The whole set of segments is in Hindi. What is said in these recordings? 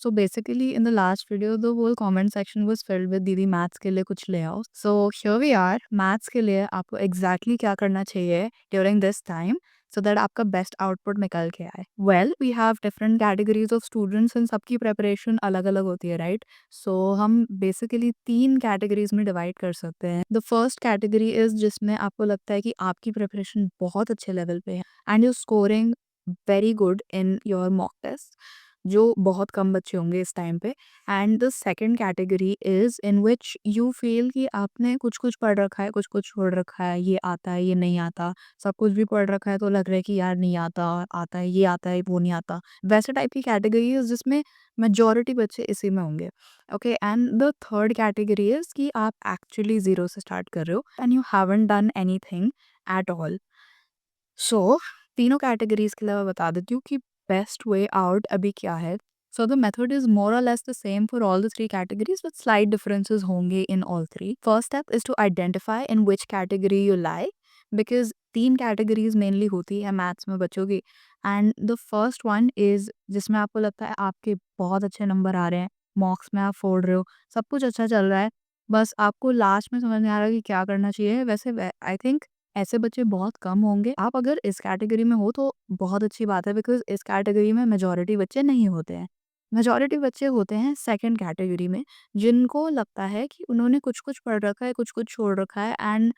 So basically, in the last video, the whole comment section was filled with दीदी मैथ्स के लिए कुछ ले आओ. So here we are, maths के लिए आपको exactly क्या करना चाहिए during this time so that आपका best output निकल के आए. Well, we have different categories of students and सबकी preparation अलग अलग होती है, right? So हम basically 3 categories में divide कर सकते हैं. The first category is जिसमें आपको लगता है कि आपकी preparation बहुत अच्छे level पे है and you're scoring very good in your mock test. जो बहुत कम बच्चे होंगे इस टाइम पे. And the second category is in which you feel कि आपने कुछ-कुछ पढ़ रखा है, कुछ-कुछ छोड़ रखा है, ये आता है, ये नहीं आता. सब कुछ भी पढ़ रखा है तो लग रहा है कि यार नहीं आता, आता है, ये आता है, वो नहीं आता. वैसे टाइप की कैटेगरी है जिसमें मेजॉरिटी बच्चे इसी में होंगे. Okay and the third category is कि आप एक्चुअली ज़ीरो से स्टार्ट कर रहे हो and you haven't done anything at all. So तीनों कैटेगरीज के लिए मैं बता देती हूँ कि बेस्ट वे आउट अभी क्या है. So the method is more or less the same for all the three categories with slight differences होंगे in all three. First step is to identify in which category you lie, because 3 categories mainly होती है मैथ्स में बच्चों की. And the first one is जिसमें आपको लगता है आपके बहुत अच्छे नंबर आ रहे हैं, मॉक्स में आप फोड़ रहे हो, सब कुछ अच्छा चल रहा है, बस आपको लास्ट में समझ नहीं आ रहा कि क्या करना चाहिए. वैसे आई थिंक ऐसे बच्चे बहुत कम होंगे. आप अगर इस कैटेगरी में हो तो बहुत अच्छी बात है, बिकॉज़ इस कैटेगरी में मेजॉरिटी बच्चे नहीं होते हैं. मेजॉरिटी बच्चे होते हैं सेकंड कैटेगरी में, जिनको लगता है कि उन्होंने कुछ-कुछ पढ़ रखा है, कुछ-कुछ छोड़ रखा है एंड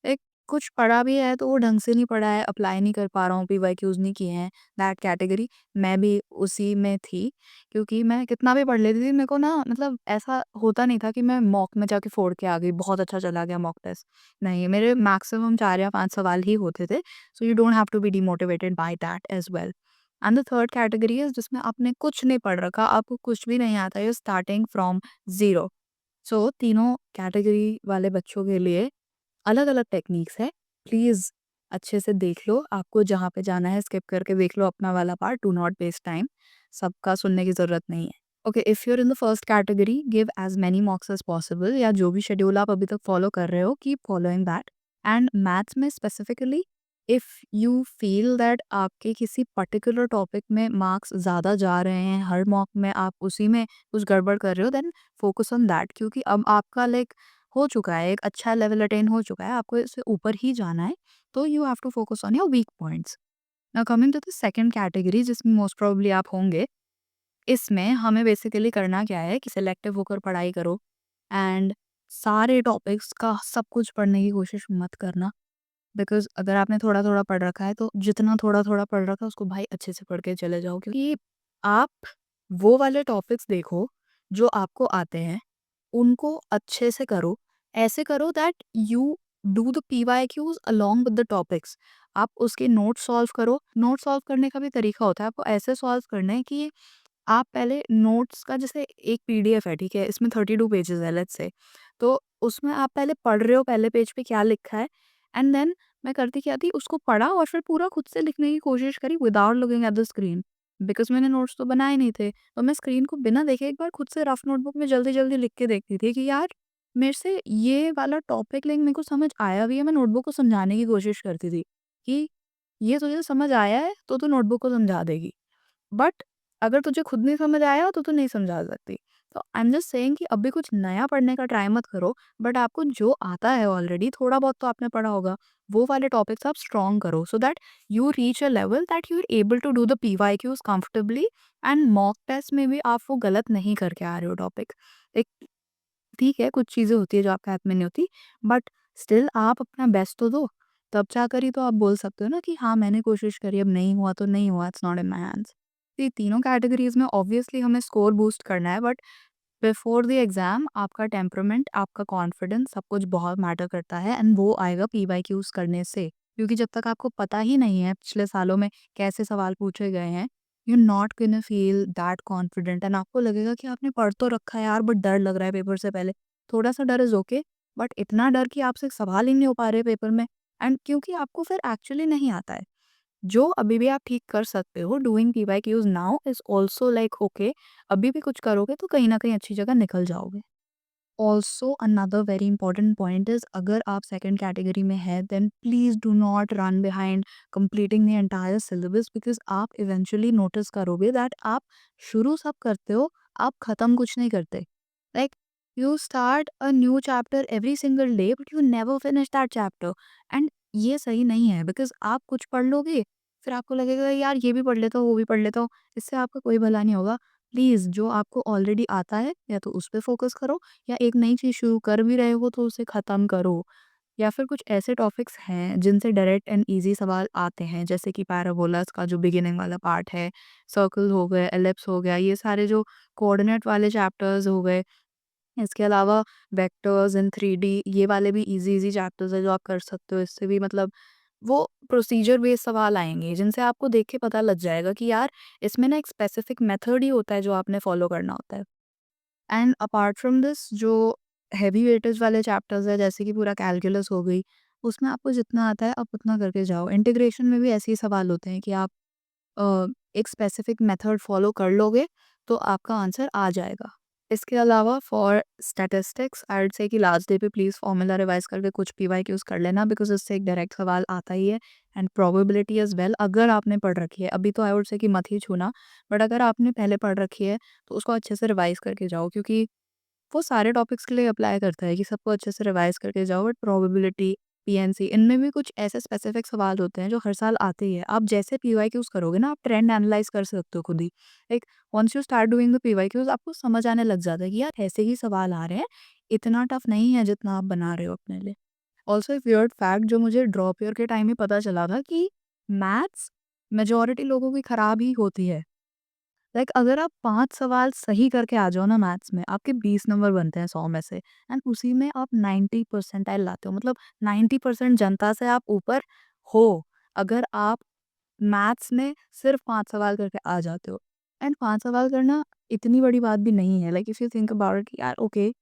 एक कुछ पढ़ा भी है तो वो ढंग से नहीं पढ़ा है, अप्लाई नहीं कर पा रहा हूँ, पीवाईक्यूज़ नहीं किए हैं. दैट कैटेगरी मैं भी उसी में थी, क्योंकि मैं कितना भी पढ़ लेती थी, मेरे को ना मतलब ऐसा होता नहीं था कि मैं मॉक में जाके फोड़ के आ गई, बहुत अच्छा चला गया मॉक टेस्ट. नहीं, मेरे मैक्सिमम 4 या 5 सवाल ही होते थे. So you don't have to be demotivated by that as well. And the third category is जिसमें आपने कुछ नहीं पढ़ रखा, आपको कुछ भी नहीं आता, you are starting from zero. So तीनों कैटेगरी वाले बच्चों के लिए अलग-अलग टेक्निक्स है. प्लीज़ अच्छे से देख लो, आपको जहाँ पे जाना है स्किप करके देख लो अपना वाला part, do not waste time. सबका सुनने की ज़रूरत नहीं है. Okay, if you are in the first category, give as many mocks as possible, या जो भी शेड्यूल आप अभी तक फॉलो कर रहे हो, keep following that. And maths में specifically if you feel that आपके किसी पर्टिकुलर टॉपिक में मार्क्स ज़्यादा जा रहे हैं, हर मॉक में आप उसी में कुछ गड़बड़ कर रहे हो, देन फोकस ऑन दैट, क्योंकि अब आपका लाइक हो चुका है, एक अच्छा लेवल अटेन हो चुका है, आपको इससे ऊपर ही जाना है. तो you have to focus on your weak points. Now coming to the second category जिसमें मोस्ट प्रोबेबली आप होंगे. इसमें हमें बेसिकली करना क्या है कि सिलेक्टिव होकर पढ़ाई करो एंड सारे टॉपिक्स का सब कुछ पढ़ने की कोशिश मत करना. बिकॉज़ अगर आपने थोड़ा-थोड़ा पढ़ रखा है तो जितना थोड़ा-थोड़ा पढ़ रखा है उसको भाई अच्छे से पढ़ के चले जाओ, क्योंकि आप वो वाले टॉपिक्स देखो जो आपको आते हैं, उनको अच्छे से करो. ऐसे करो that you do the PYQs along with the topics. आप उसके नोट्स सॉल्व करो. नोट सॉल्व करने का भी तरीका होता है. आपको ऐसे सॉल्व करना है कि आप पहले नोट्स का, जैसे एक पीडीएफ है, ठीक है? इसमें 32 पेजेज़ है लेट्स से. तो उसमें आप पहले पढ़ रहे हो पहले पेज पे क्या लिखा है, एंड देन मैं करती क्या थी, उसको पढ़ा और फिर पूरा खुद से लिखने की कोशिश करी without looking at the screen. Because मैंने नोट्स तो बनाए नहीं थे. तो मैं स्क्रीन को बिना देखे एक बार खुद से रफ नोटबुक में जल्दी-जल्दी लिख के देखती थी कि यार मेरे से ये वाला टॉपिक लाइक मेरे को समझ आया भी है. मैं नोटबुक को समझाने की कोशिश करती थी कि ये तुझे समझ आया है तो तू नोटबुक को समझा देगी. बट अगर तुझे खुद नहीं समझ आया तो तू नहीं समझा सकती. तो आई एम जस्ट सेइंग कि अभी कुछ नया पढ़ने का ट्राई मत करो, बट आपको जो आता है ऑलरेडी, थोड़ा बहुत तो आपने पढ़ा होगा, वो वाले टॉपिक्स आप स्ट्रॉन्ग करो so that you reach a level that you are able to do the PYQs comfortably. And mock test में भी आप वो गलत नहीं करके आ रहे हो टॉपिक. एक ठीक है, कुछ चीज़ें होती है जो आपके हाथ में नहीं होती, बट स्टिल आप अपना बेस्ट तो दो. तब जाकर ही तो आप बोल सकते हो ना कि हाँ, मैंने कोशिश करी, अब नहीं हुआ तो नहीं हुआ, it's not in my hands. ये तीनों कैटेगरीज़ में ऑब्वियसली हमें स्कोर बूस्ट करना है, बट बिफोर द एग्ज़ाम आपका टेम्परामेंट, आपका कॉन्फिडेंस, सब कुछ बहुत मैटर करता है एंड वो आएगा पीवाईक्यूज़ करने से. क्योंकि जब तक आपको पता ही नहीं है पिछले सालों में कैसे सवाल पूछे गए हैं, you are not gonna feel that confident and आपको लगेगा कि आपने पढ़ तो रखा है यार, बट डर लग रहा है पेपर से पहले. थोड़ा-सा डर इज़ ओके, बट इतना डर कि आपसे सवाल ही नहीं हो पा रहे पेपर में, एंड क्योंकि आपको फिर एक्चुअली नहीं आता है. जो अभी भी आप ठीक कर सकते हो, doing PYQs now is also like okay. अभी भी कुछ करोगे तो कहीं न कहीं अच्छी जगह निकल जाओगे. Also another very important point is, अगर आप सेकंड कैटेगरी में हैं then please do not run behind completing the entire syllabus, because आप इवेंचुअली नोटिस करोगे दैट आप शुरू सब करते हो आप ख़त्म कुछ नहीं करते। Like you start a new chapter every single day but you never finish that chapter. And ये सही नहीं है बिकॉज़ आप कुछ पढ़ लोगे, फिर आपको लगेगा यार ये भी पढ़ लेता हूँ, वो भी पढ़ लेता हूँ, इससे आपका कोई भला नहीं होगा। प्लीज़ जो आपको ऑलरेडी आता है या तो उस पे फ़ोकस करो, या एक नई चीज़ शुरू कर भी रहे हो तो उसे ख़त्म करो। या फिर कुछ ऐसे टॉपिक्स हैं जिनसे डायरेक्ट एंड ईज़ी सवाल आते हैं, जैसे कि पैराबोलास का जो बिगिनिंग वाला पार्ट है, सर्कल हो गए, एलिप्स हो गया, ये सारे जो कोऑर्डिनेट वाले चैप्टर्स हो गए। इसके अलावा वेक्टर्स इन 3D ये वाले भी ईज़ी-ईज़ी चैप्टर्स हैं जो आप कर सकते हो। इससे भी मतलब वो प्रोसीजर बेस्ड सवाल आएँगे जिनसे आपको देख के पता लग जाएगा कि यार इसमें ना एक स्पेसिफिक मेथड ही होता है जो आपने फॉलो करना होता है। एंड अपार्ट फ्रॉम दिस जो हेवी वेटेज वाले चैप्टर्स हैं जैसे कि पूरा कैलकुलस हो गई, उसमें आपको जितना आता है आप उतना करके जाओ। इंटीग्रेशन में भी ऐसे ही सवाल होते हैं कि आप एक स्पेसिफिक मेथड फॉलो कर लोगे तो आपका आंसर आ जाएगा। इसके अलावा for statistics I would say कि लास्ट डे पे प्लीज़ फॉर्मूला रिवाइज़ करके कुछ पीवाईक्यूज़ कर लेना बिकॉज़ इससे एक डायरेक्ट सवाल आता ही है। एंड प्रोबेबिलिटी एज़ वेल अगर आपने पढ़ रखी है, अभी तो आई वुड से कि मत ही छूना, बट अगर आपने पहले पढ़ रखी है तो उसको अच्छे से रिवाइज़ करके जाओ, क्योंकि वो सारे टॉपिक्स के लिए अप्लाई करता है कि सबको अच्छे से रिवाइज़ करके जाओ। बट प्रोबेबिलिटी, पीएनसी इनमें भी कुछ ऐसे स्पेसिफिक सवाल होते हैं जो हर साल आते ही हैं। आप जैसे पीवाईक्यूज़ करोगे ना, आप ट्रेंड एनालाइज़ कर सकते हो खुद ही। Like once you start doing the PYQs आपको समझ आने लग जाता है कि यार ऐसे ही सवाल आ रहे हैं, इतना टफ नहीं है जितना आप बना रहे हो अपने लिए। ऑल्सो एक वियर्ड फैक्ट जो मुझे ड्रॉप ईयर के टाइम ही पता चला था कि मैथ्स मेजॉरिटी लोगों की खराब ही होती है। अगर आप 5 सवाल सही करके आ जाओ ना मैथ्स में, आपके 20 नंबर बनते हैं 100 में से, एंड उसी में आप 90 परसेंटाइल लाते हो। मतलब 90% जनता से आप ऊपर हो, अगर आप मैथ्स में सिर्फ 5 सवाल करके आ जाते हो। एंड 5 सवाल करना इतनी बड़ी बात भी नहीं है। Like if you think about it कि यार ओके,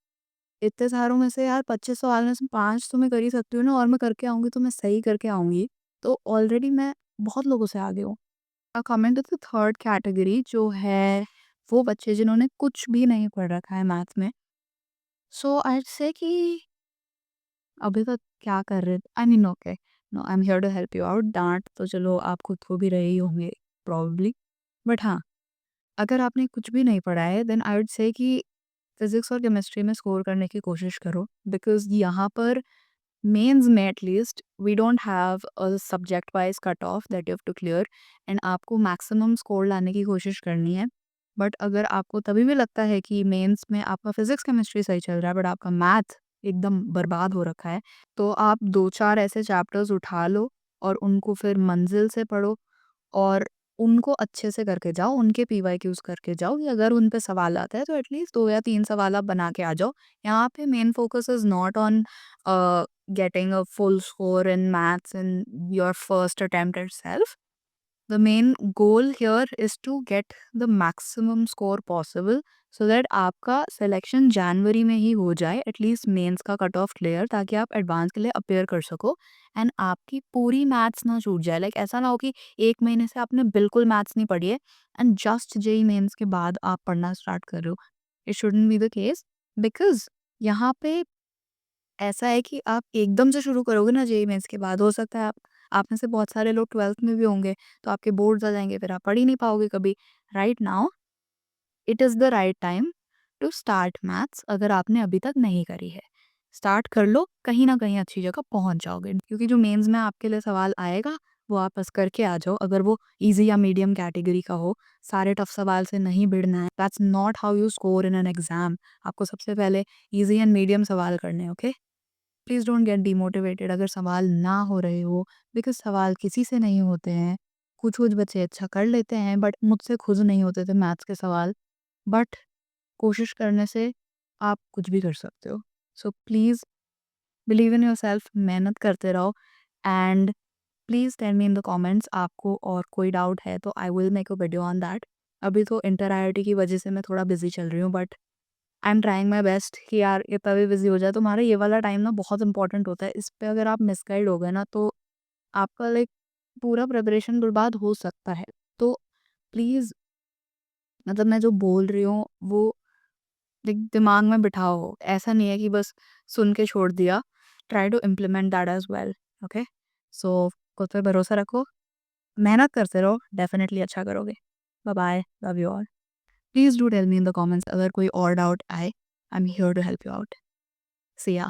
इतने सारों में से यार 25 सवाल में से 5 तो मैं कर ही सकती हूँ ना, और मैं करके आऊँगी तो मैं सही करके आऊँगी। तो ऑलरेडी मैं बहुत लोगों से आगे हूँ। Coming to the third category जो है वो बच्चे जिन्होंने कुछ भी नहीं पढ़ रखा है मैथ्स में। सो आई से कि अभी तक क्या कर रहे थे, I mean okay, no I am here to help you out. डांट तो चलो आप खुद को भी रहे ही होंगे प्रॉब्ली, बट हाँ, अगर आपने कुछ भी नहीं पढ़ा है देन आई वुड से कि फिजिक्स और केमिस्ट्री में स्कोर करने की कोशिश करो, बिकॉज यहाँ पर मेंस में at least we don't have a subject wise cut off that you have to clear, and आपको मैक्सिमम स्कोर लाने की कोशिश करनी है। बट अगर आपको तभी भी लगता है कि मेंस में आपका फिजिक्स केमिस्ट्री सही चल रहा है बट आपका मैथ एकदम बर्बाद हो रखा है, तो आप दो चार ऐसे चैप्टर्स उठा लो और उनको फिर मंजिल से पढ़ो, और उनको अच्छे से करके जाओ, उनके पीवाईक्यूज़ करके जाओ कि अगर उन पे सवाल आता है तो एटलीस्ट 2 या 3 सवाल आप बना के आ जाओ। यहाँ पे main focus is not on getting a full score in maths in your first attempt itself. The main goal here is to get the maximum score possible so that आपका सिलेक्शन जनवरी में ही हो जाए, एटलीस्ट मेंस का कट ऑफ क्लियर, ताकि आप एडवांस के लिए अपेयर कर सको एंड आपकी पूरी मैथ्स ना छूट जाए। लाइक ऐसा ना हो कि 1 महीने से आपने बिल्कुल मैथ्स नहीं पढ़ी है एंड जस्ट जेई मेंस के बाद आप पढ़ना स्टार्ट कर रहे हो। It shouldn't be the case, because यहाँ पे ऐसा है कि आप एकदम से शुरू करोगे ना जेईई मेंस के बाद, हो सकता है आप में से बहुत सारे लोग 12th में भी होंगे, तो आपके बोर्ड्स आ जाएँगे, फिर आप पढ़ ही नहीं पाओगे कभी। Right now it is the right time to start maths, अगर आपने अभी तक नहीं करी है। स्टार्ट कर लो, कहीं न कहीं अच्छी जगह पहुँच जाओगे, क्योंकि जो मेंस में आपके लिए सवाल आएगा, वो आप बस करके आ जाओ। अगर वो ईज़ी या मीडियम कैटेगरी का हो, सारे टफ सवाल से नहीं भिड़ना है। That's not how you score in an exam. आपको सबसे पहले ईज़ी एंड मीडियम सवाल करने हैं, okay? Please don't get demotivated अगर सवाल ना हो रहे हो, बिकॉज़ सवाल किसी से नहीं होते हैं। कुछ-कुछ बच्चे अच्छा कर लेते हैं बट मुझसे खुद नहीं होते थे मैथ्स के सवाल। बट कोशिश करने से आप कुछ भी कर सकते हो। So please believe in yourself, मेहनत करते रहो and please tell me in the comments आपको और कोई डाउट है तो I will make a video on that. अभी तो इंटर आईआईटी की वजह से मैं थोड़ा बिज़ी चल रही हूँ, but I am trying my best कि यार ये तभी बिज़ी हो जाए। तुम्हारा ये वाला टाइम ना बहुत इंपॉर्टेंट होता है। इस पे अगर आप मिसगाइड हो गए ना तो आपका पूरा प्रिपरेशन बर्बाद हो सकता है। तो प्लीज़, मतलब मैं जो बोल रही हूँ वो दिमाग में बिठाओ। ऐसा नहीं है कि बस सुन के छोड़ दिया। Try to implement that as well, okay? So खुद पे भरोसा रखो, मेहनत करते रहो, डेफिनिटली अच्छा करोगे। Bye bye, love you all. Please do tell me in the comments अगर कोई और डाउट आए। I am here to help you out. See या।